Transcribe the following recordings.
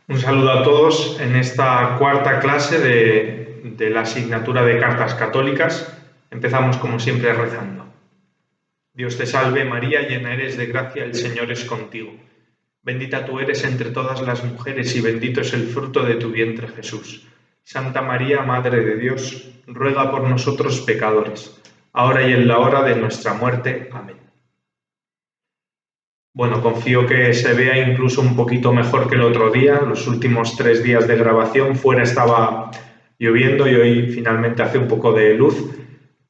Un saludo a todos en esta cuarta clase de la asignatura de Cartas Católicas. Empezamos como siempre rezando. Dios te salve María, llena eres de gracia, el Señor es contigo. Bendita tú eres entre todas las mujeres y bendito es el fruto de tu vientre Jesús. Santa María, Madre de Dios, ruega por nosotros pecadores, ahora y en la hora de nuestra muerte. Amén. Bueno, confío que se vea incluso un poquito mejor que el otro día. Los últimos 3 días de grabación fuera estaba lloviendo y hoy finalmente hace un poco de luz,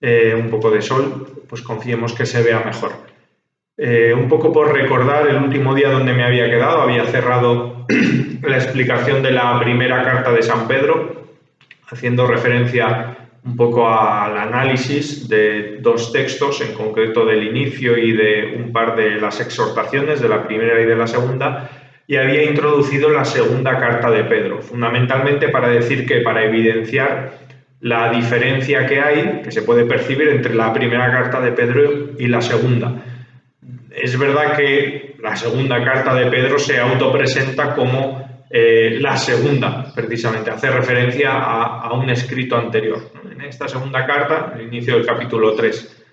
un poco de sol, pues confiemos que se vea mejor. Un poco por recordar el último día donde me había quedado, había cerrado la explicación de la primera carta de San Pedro, haciendo referencia un poco al análisis de 2 textos, en concreto del inicio y de un par de las exhortaciones, de la primera y de la segunda, y había introducido la segunda carta de Pedro, fundamentalmente para decir que, para evidenciar la diferencia que hay, que se puede percibir entre la primera carta de Pedro y la segunda. Es verdad que la segunda carta de Pedro se autopresenta como la segunda, precisamente, hace referencia a un escrito anterior, ¿no? En esta segunda carta, el inicio del capítulo 3.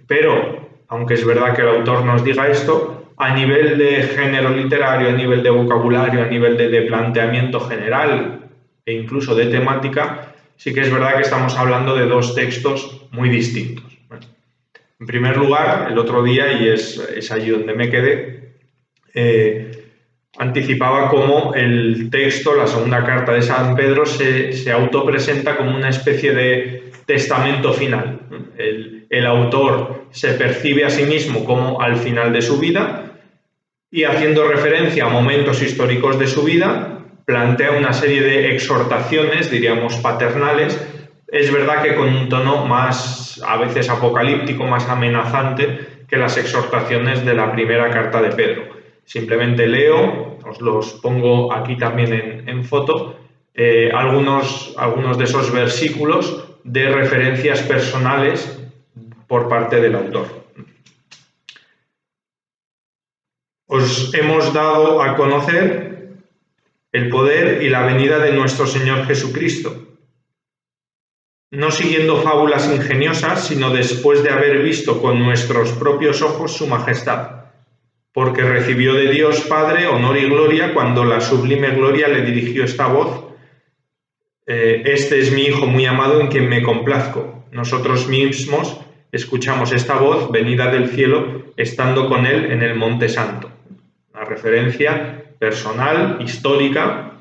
Pero, aunque es verdad que el autor nos diga esto, a nivel de género literario, a nivel de vocabulario, a nivel de planteamiento general e incluso de temática, sí que es verdad que estamos hablando de 2 textos muy distintos. Bueno, en primer lugar, el otro día, y es allí donde me quedé, anticipaba cómo el texto, la segunda carta de San Pedro, se autopresenta como una especie de testamento final. El autor se percibe a sí mismo como al final de su vida y, haciendo referencia a momentos históricos de su vida, plantea una serie de exhortaciones, diríamos paternales, es verdad que con un tono más, a veces apocalíptico, más amenazante que las exhortaciones de la primera carta de Pedro. Simplemente leo, os los pongo aquí también en foto, algunos de esos versículos de referencias personales por parte del autor. Os hemos dado a conocer el poder y la venida de nuestro Señor Jesucristo, no siguiendo fábulas ingeniosas, sino después de haber visto con nuestros propios ojos su majestad, porque recibió de Dios Padre honor y gloria cuando la sublime gloria le dirigió esta voz: este es mi Hijo muy amado en quien me complazco. Nosotros mismos escuchamos esta voz venida del cielo estando con él en el Monte Santo. Una referencia personal, histórica,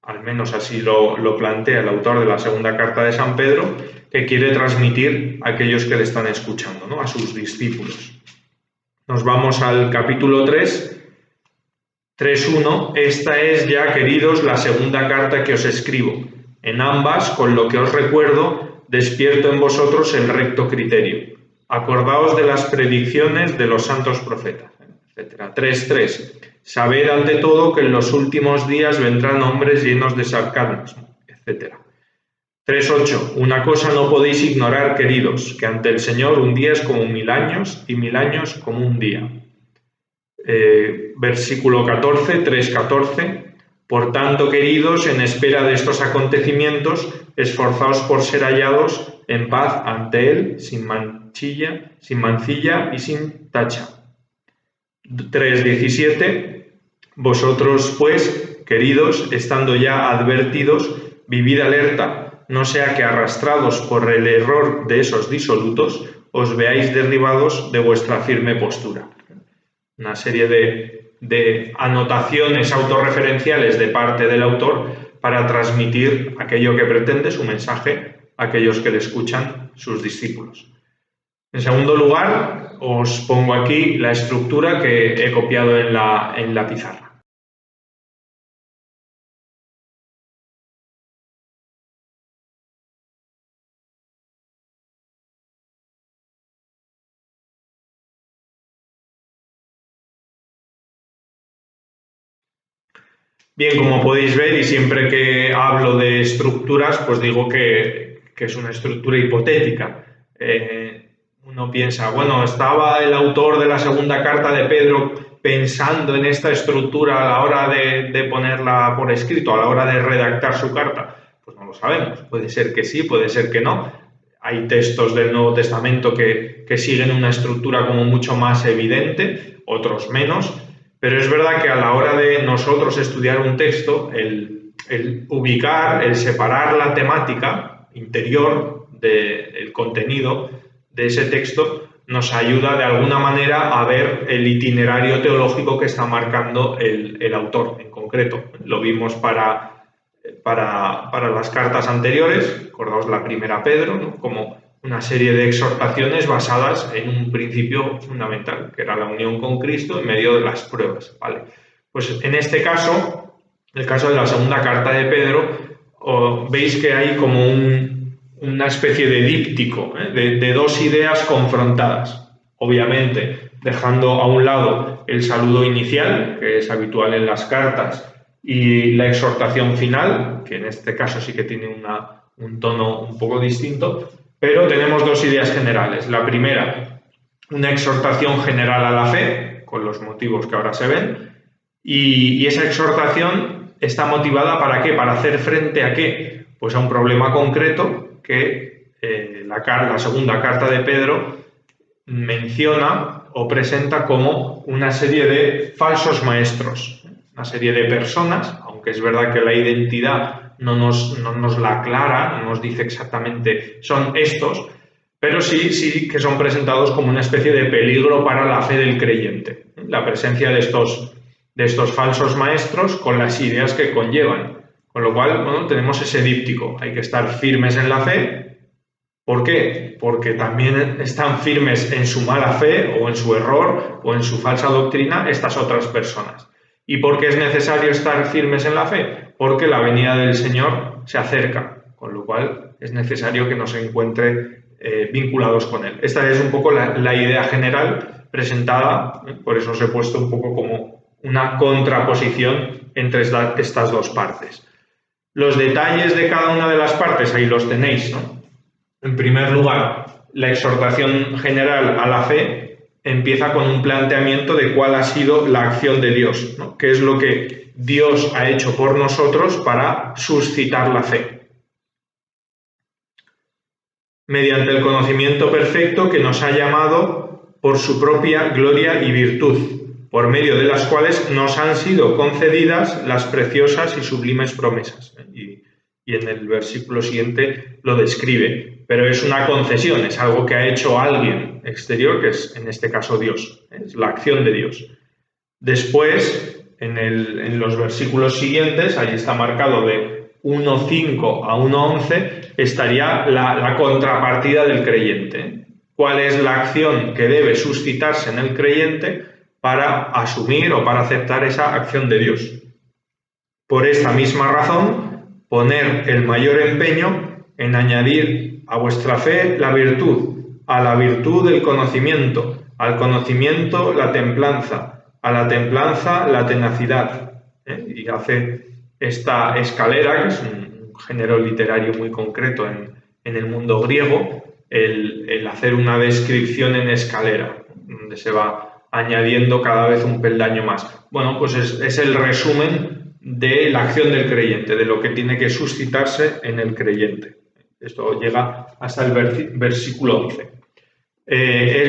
al menos así lo plantea el autor de la segunda carta de San Pedro, que quiere transmitir a aquellos que le están escuchando, ¿no? A sus discípulos. Nos vamos al capítulo 3, 3.1. Esta es ya, queridos, la segunda carta que os escribo. En ambas, con lo que os recuerdo, despierto en vosotros el recto criterio. Acordaos de las predicciones de los santos profetas, etc. 3.3. Sabed ante todo que en los últimos días vendrán hombres llenos de sarcasmo, etc. 3.8. Una cosa no podéis ignorar, queridos, que ante el Señor un día es como 1000 años y 1000 años como un día. Versículo 14, 3.14. Por tanto, queridos, en espera de estos acontecimientos, esforzaos por ser hallados en paz ante Él, sin mancilla y sin tacha. 3.17. Vosotros, pues, queridos, estando ya advertidos, vivid alerta, no sea que, arrastrados por el error de esos disolutos, os veáis derribados de vuestra firme postura. Una serie de anotaciones autorreferenciales de parte del autor para transmitir aquello que pretende, su mensaje, a aquellos que le escuchan, sus discípulos. En segundo lugar, os pongo aquí la estructura que he copiado en la pizarra. Bien, como podéis ver, y siempre que hablo de estructuras, pues digo que es una estructura hipotética. Uno piensa, bueno, estaba el autor de la segunda carta de Pedro pensando en esta estructura a la hora de ponerla por escrito, a la hora de redactar su carta? Pues no lo sabemos. Puede ser que sí, puede ser que no. Hay textos del Nuevo Testamento que siguen una estructura como mucho más evidente, otros menos, pero es verdad que a la hora de nosotros estudiar un texto, el ubicar, el separar la temática interior del contenido de ese texto nos ayuda de alguna manera a ver el itinerario teológico que está marcando el autor en concreto. Lo vimos para las cartas anteriores, acordaos la primera Pedro, ¿no? Como una serie de exhortaciones basadas en un principio fundamental, que era la unión con Cristo en medio de las pruebas, ¿vale? Pues en este caso, el caso de la segunda carta de Pedro, veis que hay como una especie de díptico, de dos ideas confrontadas, obviamente dejando a un lado el saludo inicial, que es habitual en las cartas, y la exhortación final, que en este caso sí que tiene un tono un poco distinto, pero tenemos dos ideas generales. La primera, una exhortación general a la fe, con los motivos que ahora se ven, y esa exhortación está motivada ¿para qué? Para hacer frente a ¿qué? Pues a un problema concreto que la segunda carta de Pedro menciona o presenta como una serie de falsos maestros, una serie de personas, aunque es verdad que la identidad no nos la aclara, no nos dice exactamente son estos, pero sí que son presentados como una especie de peligro para la fe del creyente. La presencia de estos falsos maestros con las ideas que conllevan. Con lo cual, bueno, tenemos ese díptico. Hay que estar firmes en la fe. ¿Por qué? Porque también están firmes en su mala fe o en su error o en su falsa doctrina estas otras personas. ¿Y por qué es necesario estar firmes en la fe? Porque la venida del Señor se acerca, con lo cual es necesario que nos encuentre vinculados con Él. Esta es un poco la idea general presentada, por eso os he puesto un poco como una contraposición entre estas dos partes. Los detalles de cada una de las partes, ahí los tenéis, ¿no? En primer lugar, la exhortación general a la fe empieza con un planteamiento de cuál ha sido la acción de Dios, ¿no? ¿Qué es lo que Dios ha hecho por nosotros para suscitar la fe? Mediante el conocimiento perfecto que nos ha llamado por su propia gloria y virtud, por medio de las cuales nos han sido concedidas las preciosas y sublimes promesas. Y en el versículo siguiente lo describe, pero es una concesión, es algo que ha hecho alguien exterior, que es en este caso Dios, es la acción de Dios. Después, en los versículos siguientes, ahí está marcado de 1.5 a 1.11, estaría la contrapartida del creyente. ¿Cuál es la acción que debe suscitarse en el creyente para asumir o para aceptar esa acción de Dios? Por esta misma razón, poner el mayor empeño en añadir a vuestra fe la virtud, a la virtud el conocimiento, al conocimiento la templanza, a la templanza la tenacidad. Y hace esta escalera, que es un género literario muy concreto en el mundo griego, el hacer una descripción en escalera, donde se va añadiendo cada vez un peldaño más. Bueno, pues es el resumen de la acción del creyente, de lo que tiene que suscitarse en el creyente. Esto llega hasta el versículo 11.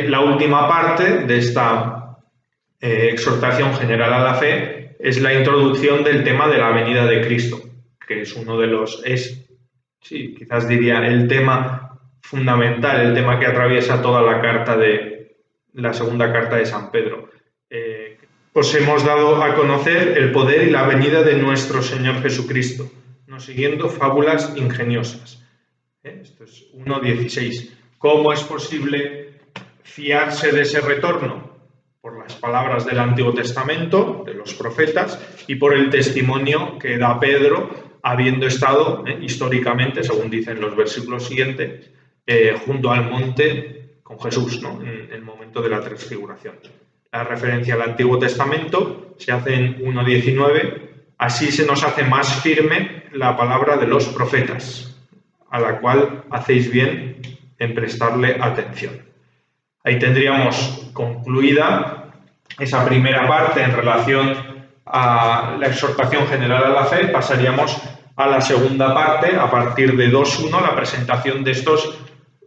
La última parte de esta exhortación general a la fe es la introducción del tema de la venida de Cristo, que es uno de los, quizás diría el tema fundamental, el tema que atraviesa toda la carta de la segunda carta de San Pedro. Os hemos dado a conocer el poder y la venida de nuestro Señor Jesucristo, no siguiendo fábulas ingeniosas. Esto es 1.16. ¿Cómo es posible fiarse de ese retorno? Por las palabras del Antiguo Testamento, de los profetas, y por el testimonio que da Pedro, habiendo estado históricamente, según dicen los versículos siguientes, junto al monte con Jesús, ¿no? En el momento de la transfiguración. La referencia al Antiguo Testamento se hace en 1.19, así se nos hace más firme la palabra de los profetas, a la cual hacéis bien en prestarle atención. Ahí tendríamos concluida esa primera parte en relación a la exhortación general a la fe, pasaríamos a la segunda parte, a partir de 2.1, la presentación de estos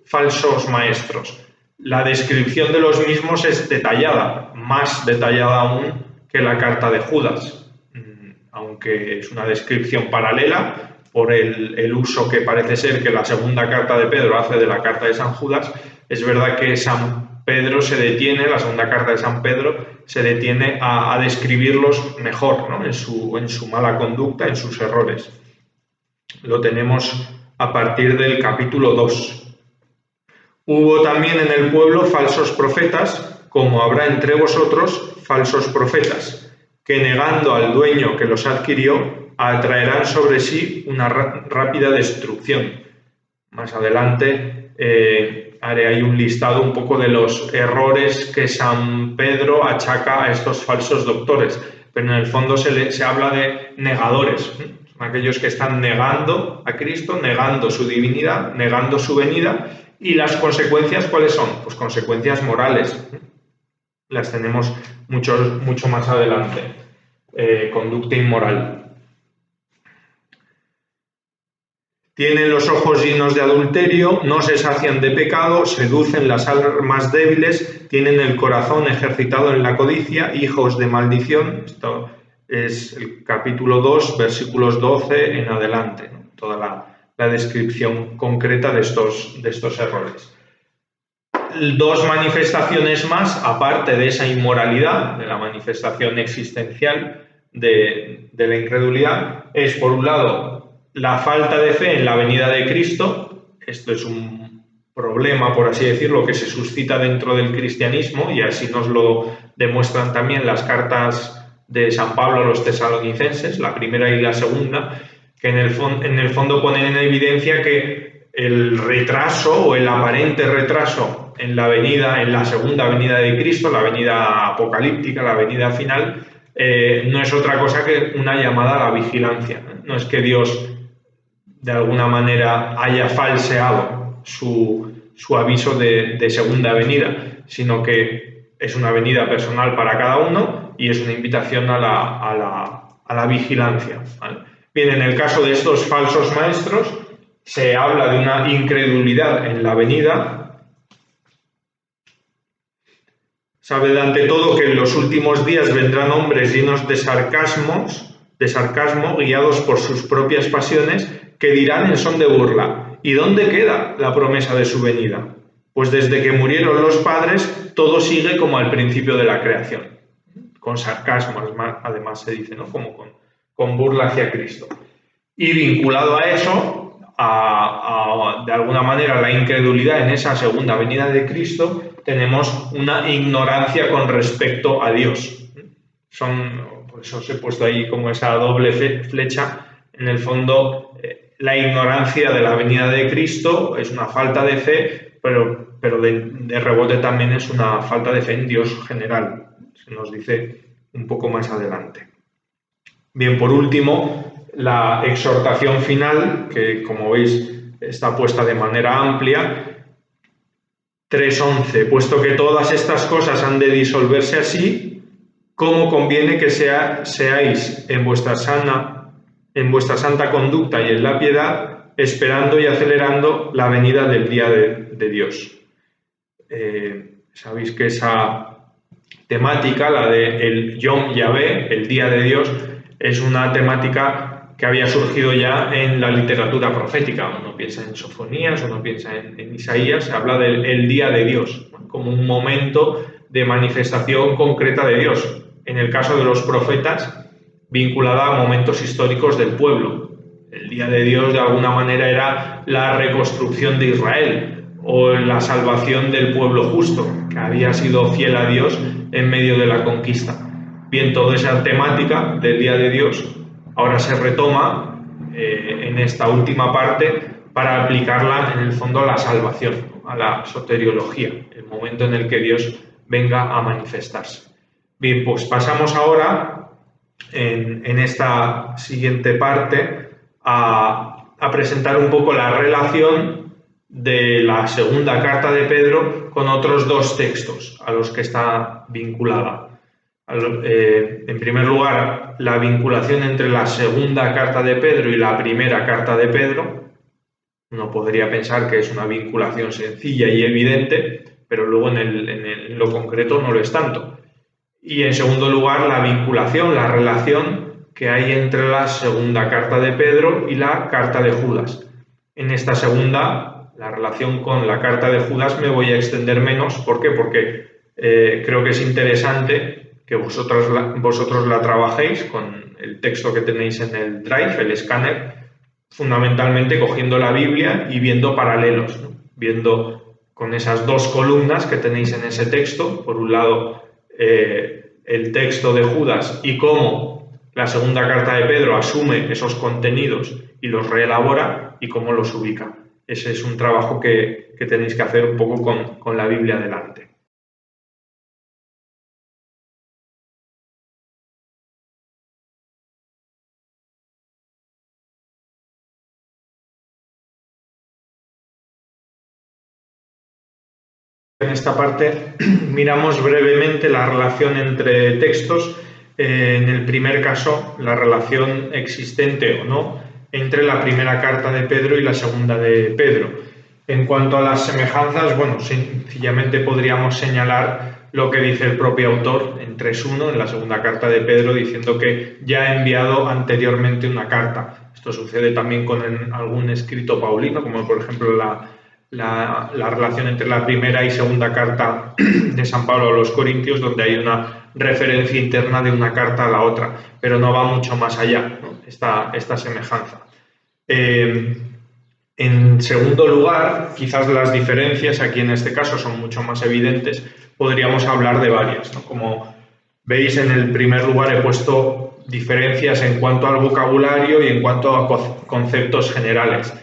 falsos maestros. La descripción de los mismos es detallada, más detallada aún que la carta de Judas, aunque es una descripción paralela por el uso que parece ser que la segunda carta de Pedro hace de la carta de San Judas. Es verdad que San Pedro se detiene, la segunda carta de San Pedro se detiene a describirlos mejor, ¿no? en su mala conducta, en sus errores. Lo tenemos a partir del capítulo 2. Hubo también en el pueblo falsos profetas, como habrá entre vosotros falsos profetas, que negando al dueño que los adquirió, atraerán sobre sí una rápida destrucción. Más adelante haré ahí un listado un poco de los errores que San Pedro achaca a estos falsos doctores, pero en el fondo se habla de negadores, son aquellos que están negando a Cristo, negando su divinidad, negando su venida. ¿Y las consecuencias cuáles son? Pues consecuencias morales. Las tenemos mucho más adelante. Conducta inmoral. Tienen los ojos llenos de adulterio, no se sacian de pecado, seducen las almas débiles, tienen el corazón ejercitado en la codicia, hijos de maldición. Esto es el capítulo 2, versículos 12 en adelante, ¿no? Toda la descripción concreta de estos errores. Dos manifestaciones más, aparte de esa inmoralidad, de la manifestación existencial de la incredulidad, es por un lado la falta de fe en la venida de Cristo. Esto es un problema, por así decirlo, que se suscita dentro del cristianismo, y así nos lo demuestran también las cartas de San Pablo a los tesalonicenses, la primera y la segunda, que en el fondo ponen en evidencia que el retraso o el aparente retraso en la segunda venida de Cristo, la venida apocalíptica, la venida final, no es otra cosa que una llamada a la vigilancia. No es que Dios de alguna manera haya falseado su aviso de segunda venida, sino que es una venida personal para cada uno y es una invitación a la vigilancia, ¿vale? Bien, en el caso de estos falsos maestros se habla de una incredulidad en la venida. Sabe ante todo que en los últimos días vendrán hombres llenos de sarcasmo, guiados por sus propias pasiones, que dirán en son de burla: ¿y dónde queda la promesa de su venida? Pues desde que murieron los padres, todo sigue como al principio de la creación. Con sarcasmo, además se dice, ¿no? Como con burla hacia Cristo. Y vinculado a eso, de alguna manera, la incredulidad en esa segunda venida de Cristo, tenemos una ignorancia con respecto a Dios. Por eso os he puesto ahí como esa doble flecha. En el fondo, la ignorancia de la venida de Cristo es una falta de fe, pero de rebote también es una falta de fe en Dios general. Se nos dice un poco más adelante. Bien, por último, la exhortación final, que como veis está puesta de manera amplia, 3.11. Puesto que todas estas cosas han de disolverse así, ¿cómo conviene que seáis en vuestra santa conducta y en la piedad, esperando y acelerando la venida del día de Dios? Sabéis que esa temática, la de el Yom Yahvé, el día de Dios, es una temática que había surgido ya en la literatura profética. Uno piensa en Sofonías, uno piensa en Isaías, se habla del día de Dios, como un momento de manifestación concreta de Dios. En el caso de los profetas, vinculada a momentos históricos del pueblo. El día de Dios, de alguna manera, era la reconstrucción de Israel o la salvación del pueblo justo, que había sido fiel a Dios en medio de la conquista. Bien, toda esa temática del día de Dios ahora se retoma en esta última parte para aplicarla en el fondo a la salvación, a la soteriología, el momento en el que Dios venga a manifestarse. Bien, pues pasamos ahora en esta siguiente parte a presentar un poco la relación de la segunda carta de Pedro con otros dos textos a los que está vinculada. En primer lugar, la vinculación entre la segunda carta de Pedro y la primera carta de Pedro. Uno podría pensar que es una vinculación sencilla y evidente, pero luego en lo concreto no lo es tanto. Y en segundo lugar, la vinculación, la relación que hay entre la segunda carta de Pedro y la carta de Judas. En esta segunda, la relación con la carta de Judas, me voy a extender menos. ¿Por qué? Porque creo que es interesante que vosotros la trabajéis con el texto que tenéis en el Drive, el escáner, fundamentalmente cogiendo la Biblia y viendo paralelos, ¿no? Viendo con esas dos columnas que tenéis en ese texto, por un lado el texto de Judas y cómo la segunda carta de Pedro asume esos contenidos y los reelabora y cómo los ubica. Ese es un trabajo que tenéis que hacer un poco con la Biblia delante. En esta parte miramos brevemente la relación entre textos. En el primer caso, la relación existente o no entre la primera carta de Pedro y la segunda de Pedro. En cuanto a las semejanzas, bueno, sencillamente podríamos señalar lo que dice el propio autor en 3.1, en la segunda carta de Pedro, diciendo que ya ha enviado anteriormente una carta. Esto sucede también con algún escrito paulino, como por ejemplo la relación entre la primera y segunda carta de San Pablo a los Corintios, donde hay una referencia interna de una carta a la otra, pero no va mucho más allá, ¿no? esta semejanza. En segundo lugar, quizás las diferencias aquí en este caso son mucho más evidentes, podríamos hablar de varias, ¿no? Como veis, en el primer lugar he puesto diferencias en cuanto al vocabulario y en cuanto a conceptos generales.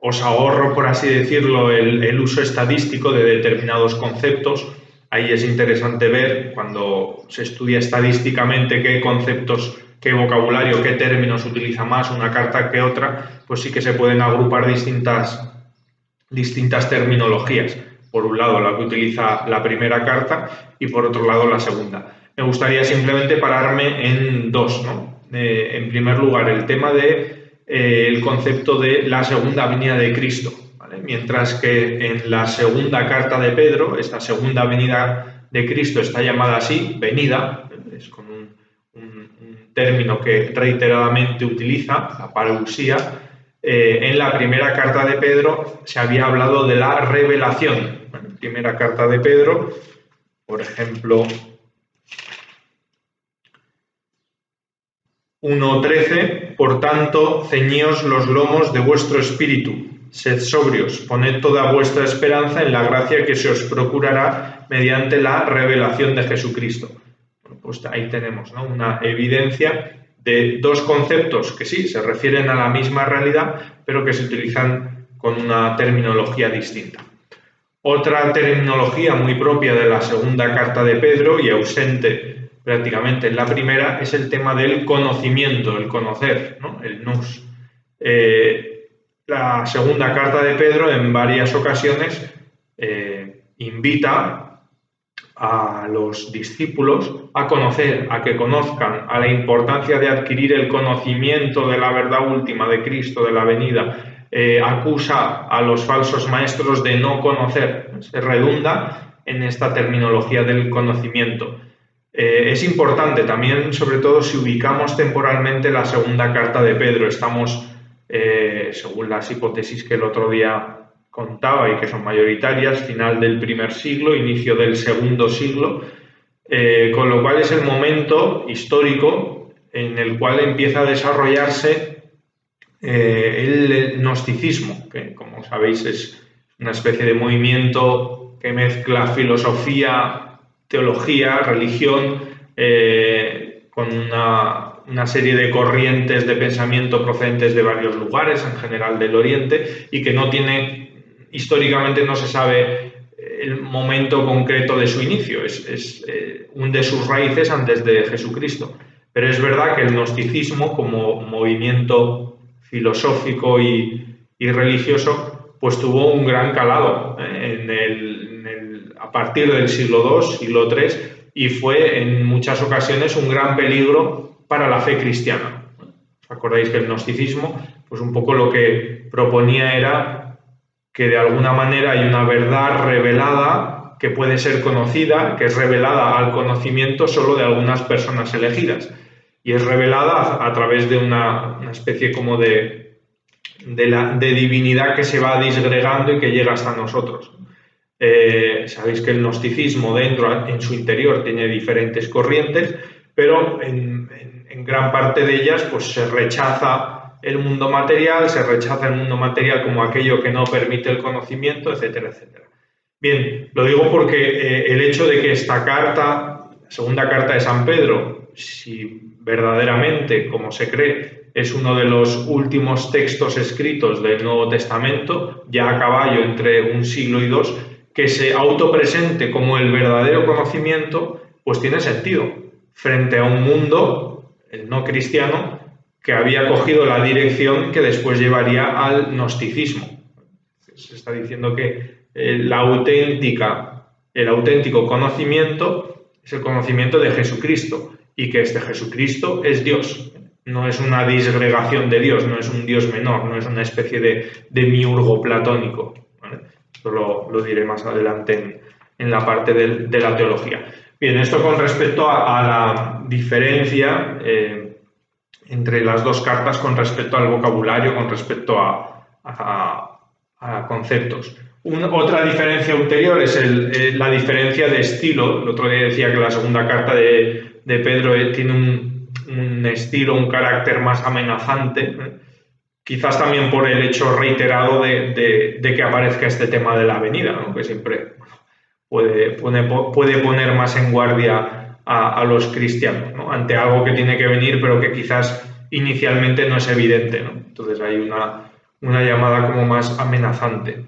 Os ahorro, por así decirlo, el uso estadístico de determinados conceptos. Ahí es interesante ver, cuando se estudia estadísticamente, qué conceptos, qué vocabulario, qué términos utiliza más una carta que otra, pues sí que se pueden agrupar distintas terminologías. Por un lado, la que utiliza la primera carta y por otro lado, la segunda. Me gustaría simplemente pararme en dos, ¿no? En primer lugar, el tema el concepto de la segunda venida de Cristo, ¿vale? Mientras que en la segunda carta de Pedro, esta segunda venida de Cristo está llamada así, venida, es con un término que reiteradamente utiliza, la pareusía. En la primera carta de Pedro se había hablado de la revelación. En la primera carta de Pedro, por ejemplo, 1:13, por tanto, ceñíos los lomos de vuestro espíritu, sed sobrios, poned toda vuestra esperanza en la gracia que se os procurará mediante la revelación de Jesucristo. Bueno, pues ahí tenemos, ¿no?, una evidencia de dos conceptos que sí se refieren a la misma realidad, pero que se utilizan con una terminología distinta. Otra terminología muy propia de la segunda carta de Pedro y ausente prácticamente en la primera es el tema del conocimiento, el conocer, ¿no?, el nous. La segunda carta de Pedro en varias ocasiones invita a los discípulos a conocer, a que conozcan, a la importancia de adquirir el conocimiento de la verdad última de Cristo, de la venida. Acusa a los falsos maestros de no conocer, se redunda en esta terminología del conocimiento. Es importante también, sobre todo si ubicamos temporalmente la segunda carta de Pedro. Estamos, según las hipótesis que el otro día contaba y que son mayoritarias, final del primer siglo, inicio del segundo siglo, con lo cual es el momento histórico en el cual empieza a desarrollarse el gnosticismo, que, como sabéis, es una especie de movimiento que mezcla filosofía, teología, religión, con una serie de corrientes de pensamiento procedentes de varios lugares, en general del Oriente, y que no tiene, históricamente no se sabe el momento concreto de su inicio, hunde sus raíces antes de Jesucristo. Pero es verdad que el gnosticismo, como movimiento filosófico y religioso, pues tuvo un gran calado a partir del siglo II, siglo III, y fue en muchas ocasiones un gran peligro para la fe cristiana. ¿Os acordáis que el gnosticismo, pues un poco lo que proponía era que de alguna manera hay una verdad revelada que puede ser conocida, que es revelada al conocimiento solo de algunas personas elegidas, y es revelada a través de una especie como de divinidad que se va disgregando y que llega hasta nosotros. Sabéis que el gnosticismo dentro, en su interior, tiene diferentes corrientes, pero en gran parte de ellas pues se rechaza el mundo material, como aquello que no permite el conocimiento, etcétera, etcétera. Bien, lo digo porque el hecho de que esta carta, la segunda carta de San Pedro, si verdaderamente, como se cree, es uno de los últimos textos escritos del Nuevo Testamento, ya a caballo entre un siglo y dos, que se autopresente como el verdadero conocimiento, pues tiene sentido, frente a un mundo, el no cristiano, que había cogido la dirección que después llevaría al gnosticismo. Se está diciendo que el auténtico conocimiento es el conocimiento de Jesucristo, y que este Jesucristo es Dios. No es una disgregación de Dios, no es un Dios menor, no es una especie de miurgo platónico, ¿vale? Esto lo diré más adelante en la parte de la teología. Bien, esto con respecto a la diferencia entre las dos cartas, con respecto al vocabulario, con respecto a conceptos. Otra diferencia ulterior es la diferencia de estilo. El otro día decía que la segunda carta de Pedro tiene un estilo, un carácter más amenazante, quizás también por el hecho reiterado de que aparezca este tema de la venida, ¿no? Que siempre puede poner más en guardia a los cristianos, ¿no? Ante algo que tiene que venir, pero que quizás inicialmente no es evidente, ¿no? Entonces hay una llamada como más amenazante.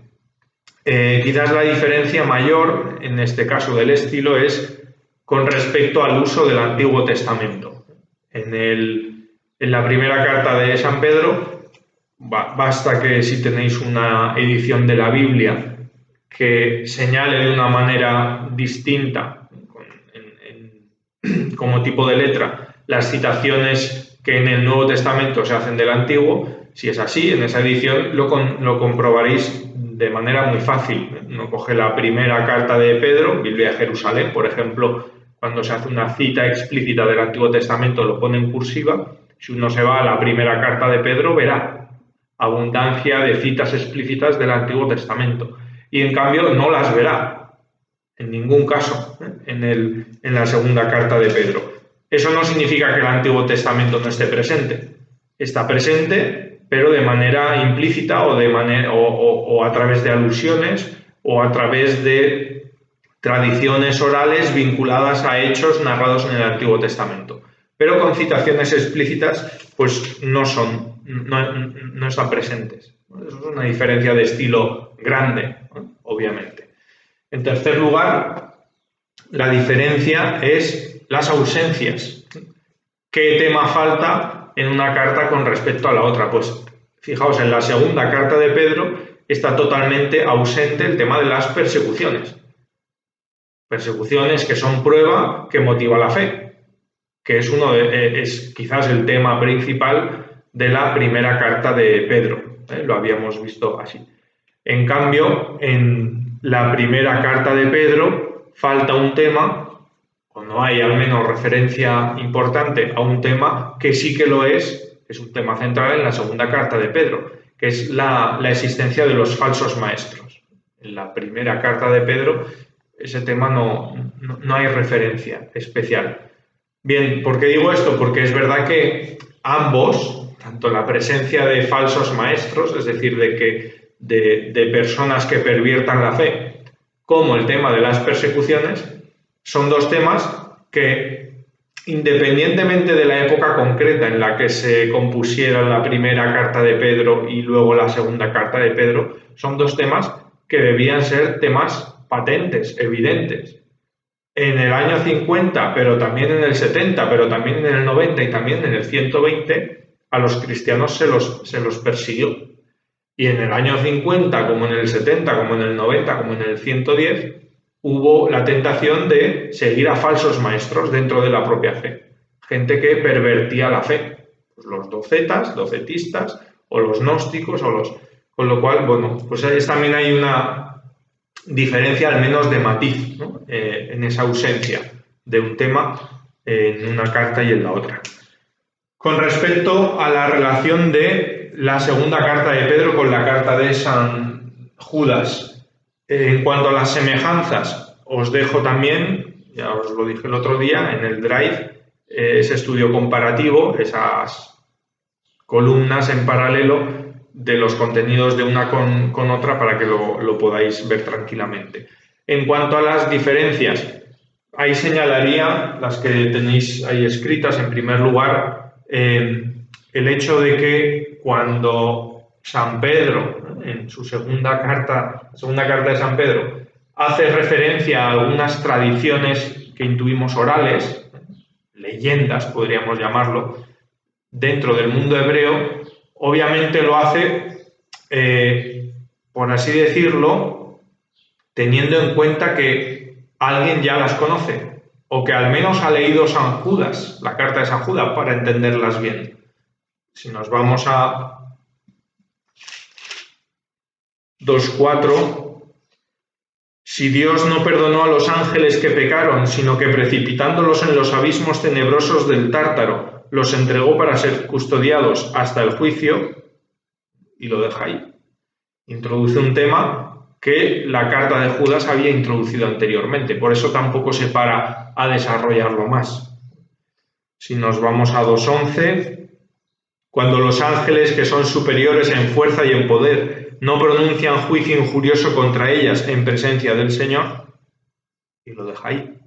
Quizás la diferencia mayor, en este caso del estilo, es con respecto al uso del Antiguo Testamento. En la primera carta de San Pedro, basta que si tenéis una edición de la Biblia que señale de una manera distinta, como tipo de letra, las citaciones que en el Nuevo Testamento se hacen del Antiguo. Si es así, en esa edición lo comprobaréis de manera muy fácil. Uno coge la primera carta de Pedro, Biblia de Jerusalén, por ejemplo, cuando se hace una cita explícita del Antiguo Testamento lo pone en cursiva. Si uno se va a la primera carta de Pedro, verá abundancia de citas explícitas del Antiguo Testamento. Y en cambio no las verá en ningún caso en la segunda carta de Pedro. Eso no significa que el Antiguo Testamento no esté presente. Está presente, pero de manera implícita o a través de alusiones o a través de tradiciones orales vinculadas a hechos narrados en el Antiguo Testamento. Pero con citaciones explícitas, pues no están presentes. Eso es una diferencia de estilo grande, ¿no? Obviamente. En tercer lugar, la diferencia es las ausencias. ¿Qué tema falta en una carta con respecto a la otra? Pues fijaos, en la segunda carta de Pedro está totalmente ausente el tema de las persecuciones. Persecuciones que son prueba que motiva la fe, que es quizás el tema principal de la primera carta de Pedro. Lo habíamos visto así. En cambio, en la primera carta de Pedro falta un tema, o no hay al menos referencia importante a un tema que sí que lo es un tema central en la segunda carta de Pedro, que es la existencia de los falsos maestros. En la primera carta de Pedro ese tema no hay referencia especial. Bien, ¿por qué digo esto? Porque es verdad que ambos, tanto la presencia de falsos maestros, es decir, de personas que perviertan la fe, como el tema de las persecuciones, son dos temas que, independientemente de la época concreta en la que se compusiera la primera carta de Pedro y luego la segunda carta de Pedro, son dos temas que debían ser temas patentes, evidentes. En el año 50, pero también en el 70, pero también en el 90 y también en el 120, a los cristianos se los persiguió. Y en el año 50, como en el 70, como en el 90, como en el 110, hubo la tentación de seguir a falsos maestros dentro de la propia fe. Gente que pervertía la fe. Pues los docetistas, o los gnósticos, con lo cual, bueno, pues también hay una diferencia al menos de matiz, ¿no? En esa ausencia de un tema en una carta y en la otra. Con respecto a la relación de la segunda carta de Pedro con la carta de San Judas, en cuanto a las semejanzas, os dejo también, ya os lo dije el otro día, en el Drive, ese estudio comparativo, esas columnas en paralelo de los contenidos de una con otra para que lo podáis ver tranquilamente. En cuanto a las diferencias, ahí señalaría las que tenéis ahí escritas. En primer lugar, el hecho de que cuando San Pedro, en su segunda carta de San Pedro, hace referencia a algunas tradiciones que intuimos orales, leyendas podríamos llamarlo, dentro del mundo hebreo, obviamente lo hace, por así decirlo, teniendo en cuenta que alguien ya las conoce, o que al menos ha leído San Judas, la carta de San Judas, para entenderlas bien. Si nos vamos a 2.4, si Dios no perdonó a los ángeles que pecaron, sino que precipitándolos en los abismos tenebrosos del Tártaro, los entregó para ser custodiados hasta el juicio, y lo deja ahí. Introduce un tema que la carta de Judas había introducido anteriormente, por eso tampoco se para a desarrollarlo más. Si nos vamos a 2.11, cuando los ángeles, que son superiores en fuerza y en poder, no pronuncian juicio injurioso contra ellas en presencia del Señor, y lo deja ahí.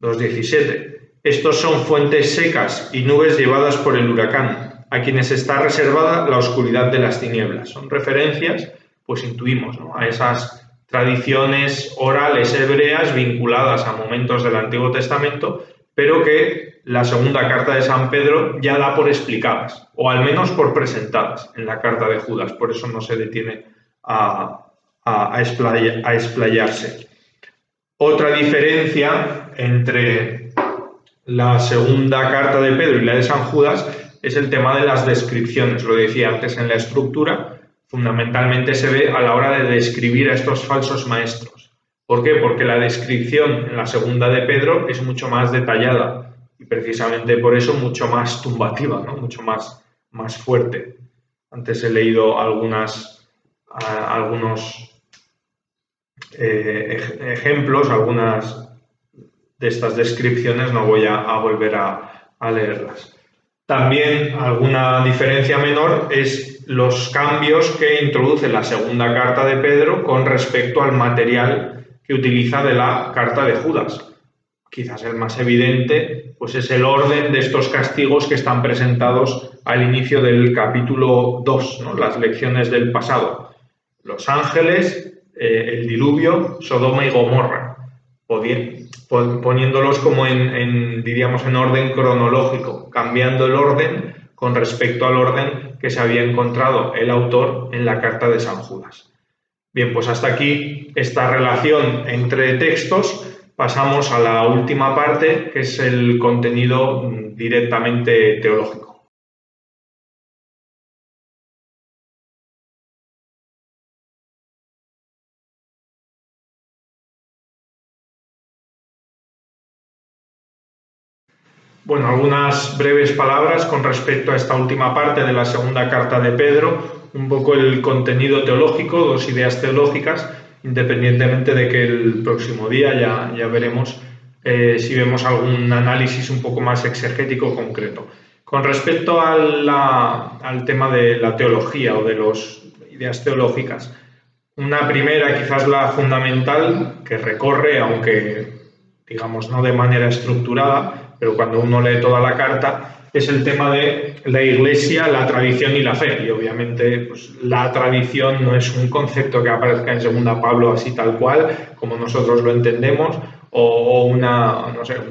2.17. Estos son fuentes secas y nubes llevadas por el huracán, a quienes está reservada la oscuridad de las tinieblas. Son referencias, pues intuimos, ¿no?, a esas tradiciones orales hebreas vinculadas a momentos del Antiguo Testamento, pero que la segunda carta de San Pedro ya da por explicadas, o al menos por presentadas en la carta de Judas. Por eso no se detiene a explayarse. Otra diferencia entre la segunda carta de Pedro y la de San Judas es el tema de las descripciones. Lo decía antes, en la estructura fundamentalmente se ve a la hora de describir a estos falsos maestros. ¿Por qué? Porque la descripción en la segunda de Pedro es mucho más detallada y precisamente por eso mucho más tumbativa, ¿no?, mucho más fuerte. Antes he leído algunos ejemplos, algunas de estas descripciones, no voy a volver a leerlas. También alguna diferencia menor es los cambios que introduce la segunda carta de Pedro con respecto al material que utiliza de la carta de Judas. Quizás el más evidente, pues, es el orden de estos castigos que están presentados al inicio del capítulo 2, ¿no?, las lecciones del pasado. Los ángeles, el diluvio, Sodoma y Gomorra, poniéndolos como diríamos, en orden cronológico, cambiando el orden con respecto al orden que se había encontrado el autor en la carta de San Judas. Bien, pues hasta aquí esta relación entre textos. Pasamos a la última parte, que es el contenido directamente teológico. Bueno, algunas breves palabras con respecto a esta última parte de la segunda carta de Pedro, un poco el contenido teológico, dos ideas teológicas, independientemente de que el próximo día ya veremos si vemos algún análisis un poco más exegético concreto. Con respecto al tema de la teología o de las ideas teológicas, una primera, quizás la fundamental, que recorre, aunque digamos no de manera estructurada, pero cuando uno lee toda la carta, es el tema de la Iglesia, la tradición y la fe. Y obviamente, pues, la tradición no es un concepto que aparezca en Segunda Pablo así tal cual, como nosotros lo entendemos, o un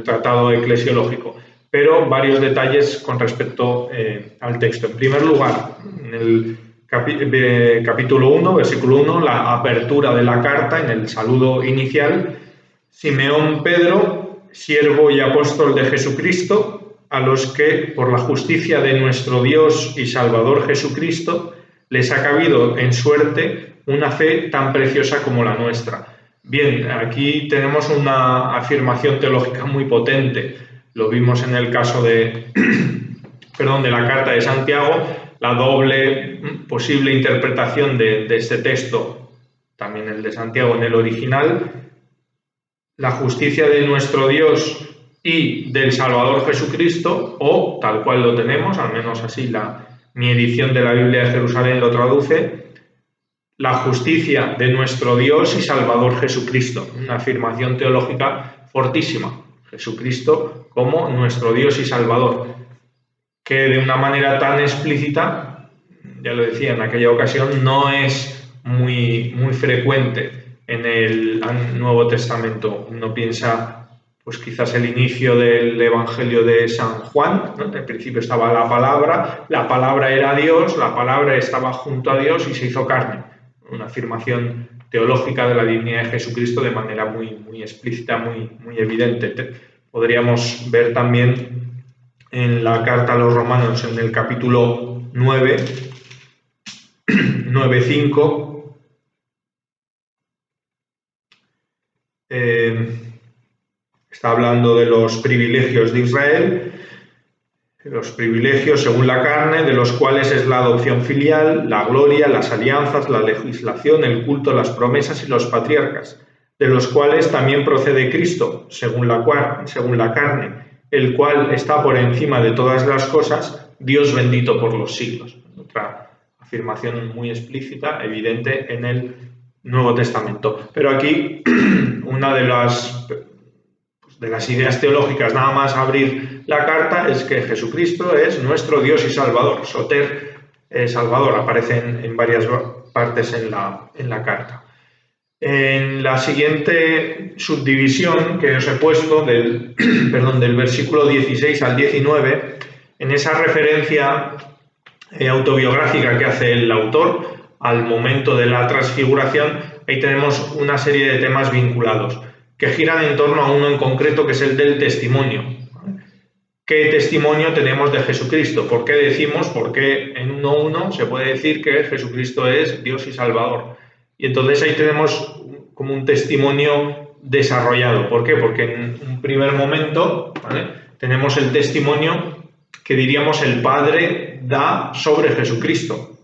tratado eclesiológico, pero varios detalles con respecto al texto. En primer lugar, en el capítulo 1, versículo 1, la apertura de la carta, en el saludo inicial, Simeón Pedro, siervo y apóstol de Jesucristo, a los que, por la justicia de nuestro Dios y Salvador Jesucristo, les ha cabido en suerte una fe tan preciosa como la nuestra. Bien, aquí tenemos una afirmación teológica muy potente. Lo vimos en el caso de, de la carta de Santiago, la doble posible interpretación de este texto, también el de Santiago en el original, la justicia de nuestro Dios y del Salvador Jesucristo, o tal cual lo tenemos, al menos así mi edición de la Biblia de Jerusalén lo traduce, la justicia de nuestro Dios y Salvador Jesucristo. Una afirmación teológica fortísima. Jesucristo como nuestro Dios y Salvador, que de una manera tan explícita, ya lo decía en aquella ocasión, no es muy frecuente en el Nuevo Testamento. Uno piensa, pues quizás el inicio del Evangelio de San Juan, ¿no? En principio estaba la palabra era Dios, la palabra estaba junto a Dios y se hizo carne. Una afirmación teológica de la divinidad de Jesucristo de manera muy explícita, muy evidente. Podríamos ver también en la carta a los Romanos, en el capítulo 9:5, está hablando de los privilegios de Israel, los privilegios según la carne, de los cuales es la adopción filial, la gloria, las alianzas, la legislación, el culto, las promesas y los patriarcas, de los cuales también procede Cristo, según la carne, el cual está por encima de todas las cosas, Dios bendito por los siglos. Otra afirmación muy explícita, evidente en el Nuevo Testamento. Pero aquí una de las ideas teológicas, nada más abrir la carta, es que Jesucristo es nuestro Dios y Salvador. Soter, Salvador, aparece en varias partes en la carta. En la siguiente subdivisión que os he puesto, del versículo 16 al 19, en esa referencia autobiográfica que hace el autor al momento de la transfiguración, ahí tenemos una serie de temas vinculados que giran en torno a uno en concreto, que es el del testimonio. ¿Qué testimonio tenemos de Jesucristo? ¿Por qué decimos, por qué en 1:1 se puede decir que Jesucristo es Dios y Salvador? Y entonces ahí tenemos como un testimonio desarrollado. ¿Por qué? Porque en un primer momento, ¿vale?, tenemos el testimonio que diríamos el Padre da sobre Jesucristo,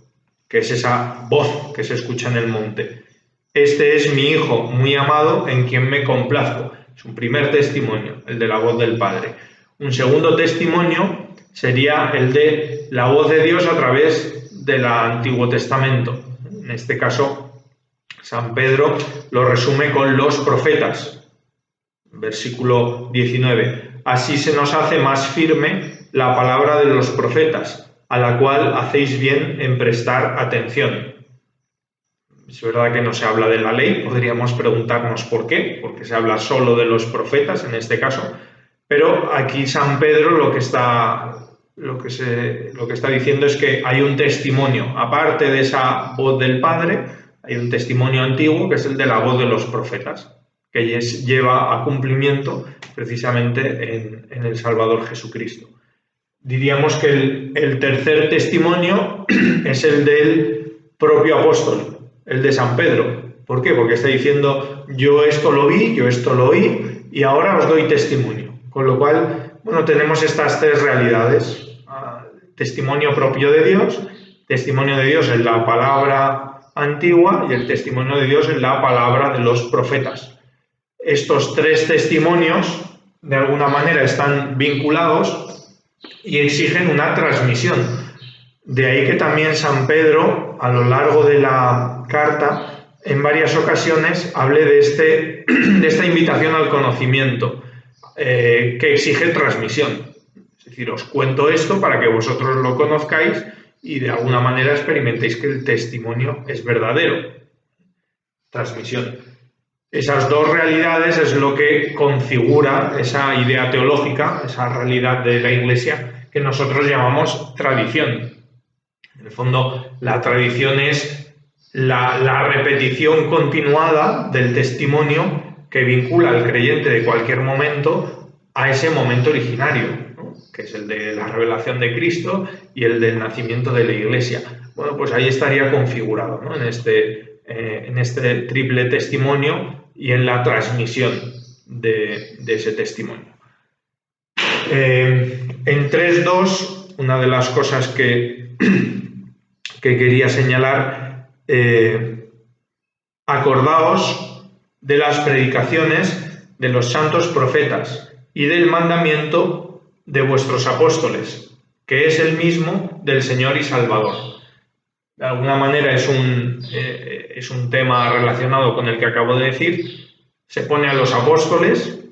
que es esa voz que se escucha en el monte. Este es mi Hijo muy amado en quien me complazco. Es un primer testimonio, el de la voz del Padre. Un segundo testimonio sería el de la voz de Dios a través del Antiguo Testamento. En este caso, San Pedro lo resume con los profetas. Versículo 19. Así se nos hace más firme la palabra de los profetas, a la cual hacéis bien en prestar atención. Es verdad que no se habla de la ley, podríamos preguntarnos por qué, porque se habla solo de los profetas en este caso, pero aquí San Pedro lo que está diciendo es que hay un testimonio, aparte de esa voz del Padre, hay un testimonio antiguo que es el de la voz de los profetas, que lleva a cumplimiento precisamente en el Salvador Jesucristo. Diríamos que el tercer testimonio es el del propio apóstol, el de San Pedro. ¿Por qué? Porque está diciendo, yo esto lo vi, yo esto lo oí y ahora os doy testimonio. Con lo cual, bueno, tenemos estas tres realidades. Testimonio propio de Dios, testimonio de Dios en la palabra antigua y el testimonio de Dios en la palabra de los profetas. Estos tres testimonios, de alguna manera, están vinculados y exigen una transmisión. De ahí que también San Pedro, a lo largo de la carta, en varias ocasiones hable de esta invitación al conocimiento, que exige transmisión. Es decir, os cuento esto para que vosotros lo conozcáis y de alguna manera experimentéis que el testimonio es verdadero. Transmisión. Esas dos realidades es lo que configura esa idea teológica, esa realidad de la Iglesia que nosotros llamamos tradición. En el fondo, la tradición es la repetición continuada del testimonio que vincula al creyente de cualquier momento a ese momento originario, ¿no? Que es el de la revelación de Cristo y el del nacimiento de la Iglesia. Bueno, pues ahí estaría configurado, ¿no? En este triple testimonio y en la transmisión de ese testimonio. En 3.2, una de las cosas que quería señalar, acordaos de las predicaciones de los santos profetas y del mandamiento de vuestros apóstoles, que es el mismo del Señor y Salvador. De alguna manera es un tema relacionado con el que acabo de decir. Se pone a los apóstoles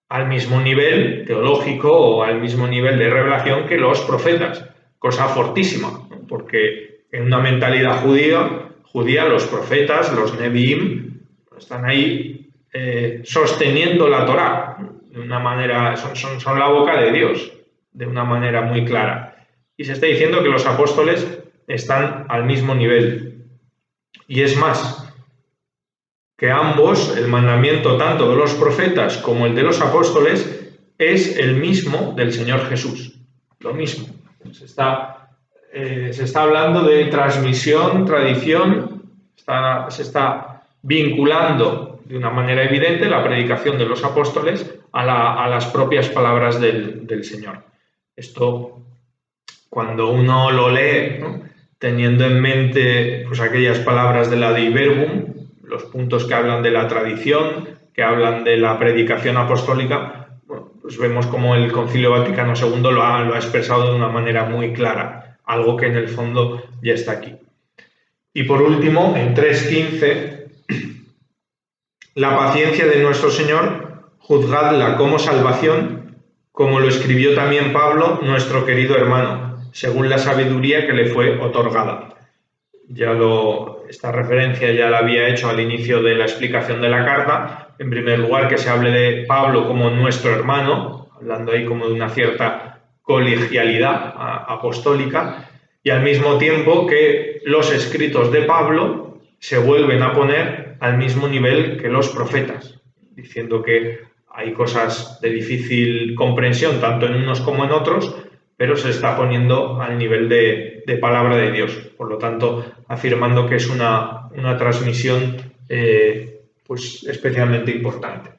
al mismo nivel teológico o al mismo nivel de revelación que los profetas, cosa fortísima, ¿no? Porque en una mentalidad judía los profetas, los Nevi'im, están ahí sosteniendo la Torá de una manera, son la boca de Dios, de una manera muy clara. Y se está diciendo que los apóstoles están al mismo nivel. Y es más, que ambos, el mandamiento tanto de los profetas como el de los apóstoles, es el mismo del Señor Jesús. Lo mismo. Se está hablando de transmisión, tradición, se está vinculando de una manera evidente la predicación de los apóstoles a las propias palabras del Señor. Esto, cuando uno lo lee, ¿no?, teniendo en mente pues, aquellas palabras de la Dei Verbum, los puntos que hablan de la tradición, que hablan de la predicación apostólica, bueno, pues vemos como el Concilio Vaticano II lo ha expresado de una manera muy clara, algo que en el fondo ya está aquí. Y por último, en 3.15, la paciencia de nuestro Señor, juzgadla como salvación, como lo escribió también Pablo, nuestro querido hermano, según la sabiduría que le fue otorgada. Esta referencia ya la había hecho al inicio de la explicación de la carta. En primer lugar, que se hable de Pablo como nuestro hermano, hablando ahí como de una cierta colegialidad apostólica, y al mismo tiempo que los escritos de Pablo se vuelven a poner al mismo nivel que los profetas, diciendo que hay cosas de difícil comprensión tanto en unos como en otros, pero se está poniendo al nivel de palabra de Dios. Por lo tanto, afirmando que es una transmisión pues especialmente importante.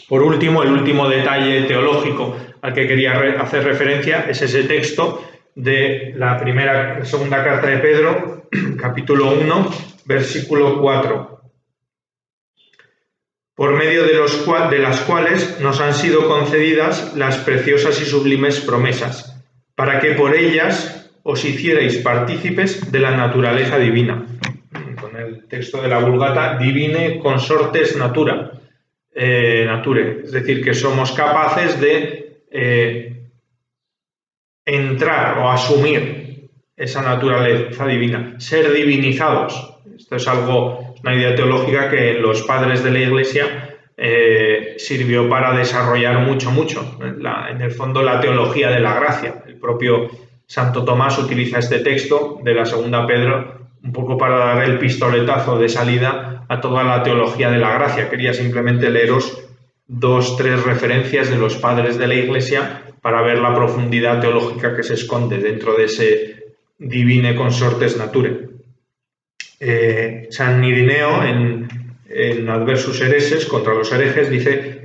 Por último, el último detalle teológico al que quería hacer referencia es ese texto de la segunda carta de Pedro, capítulo 1, versículo 4. Por medio de las cuales nos han sido concedidas las preciosas y sublimes promesas, para que por ellas os hicierais partícipes de la naturaleza divina. Con el texto de la Vulgata, divine consortes nature, es decir, que somos capaces de entrar o asumir esa naturaleza divina, ser divinizados. Esto es una idea teológica que en los padres de la Iglesia sirvió para desarrollar mucho. En el fondo, la teología de la gracia. El propio Santo Tomás utiliza este texto de la segunda Pedro un poco para dar el pistoletazo de salida a toda la teología de la gracia. Quería simplemente leeros 2-3 referencias de los padres de la Iglesia para ver la profundidad teológica que se esconde dentro de ese divine consortes nature. San Irineo, en Adversus Hereses, contra los herejes, dice: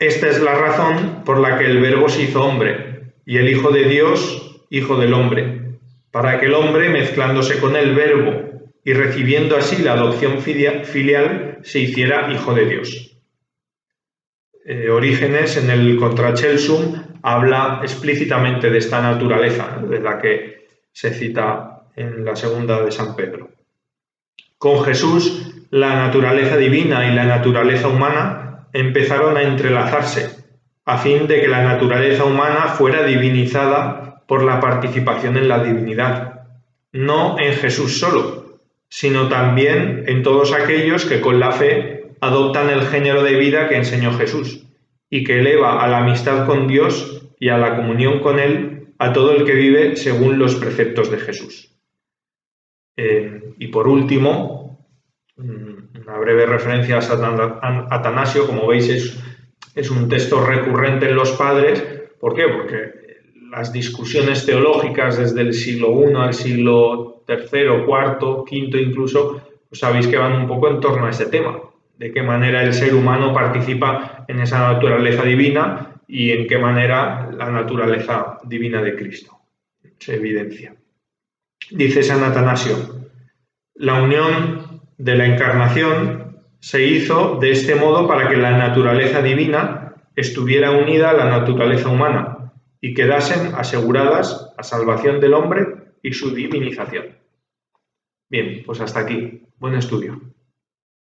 esta es la razón por la que el Verbo se hizo hombre, y el Hijo de Dios, Hijo del hombre, para que el hombre, mezclándose con el Verbo y recibiendo así la adopción filial, se hiciera Hijo de Dios. Orígenes, en el Contra Celsum, habla explícitamente de esta naturaleza, de la que se cita en la segunda de San Pedro. Con Jesús, la naturaleza divina y la naturaleza humana empezaron a entrelazarse, a fin de que la naturaleza humana fuera divinizada por la participación en la divinidad, no en Jesús solo, sino también en todos aquellos que con la fe adoptan el género de vida que enseñó Jesús, y que eleva a la amistad con Dios y a la comunión con Él a todo el que vive según los preceptos de Jesús. Y por último, Una breve referencia a San Atanasio, como veis, es un texto recurrente en los padres. ¿Por qué? Porque las discusiones teológicas desde el siglo I al siglo III, IV, V incluso, pues sabéis que van un poco en torno a ese tema, de qué manera el ser humano participa en esa naturaleza divina y en qué manera la naturaleza divina de Cristo se evidencia. Dice San Atanasio: la unión de la encarnación se hizo de este modo para que la naturaleza divina estuviera unida a la naturaleza humana y quedasen aseguradas la salvación del hombre y su divinización. Bien, pues hasta aquí. Buen estudio.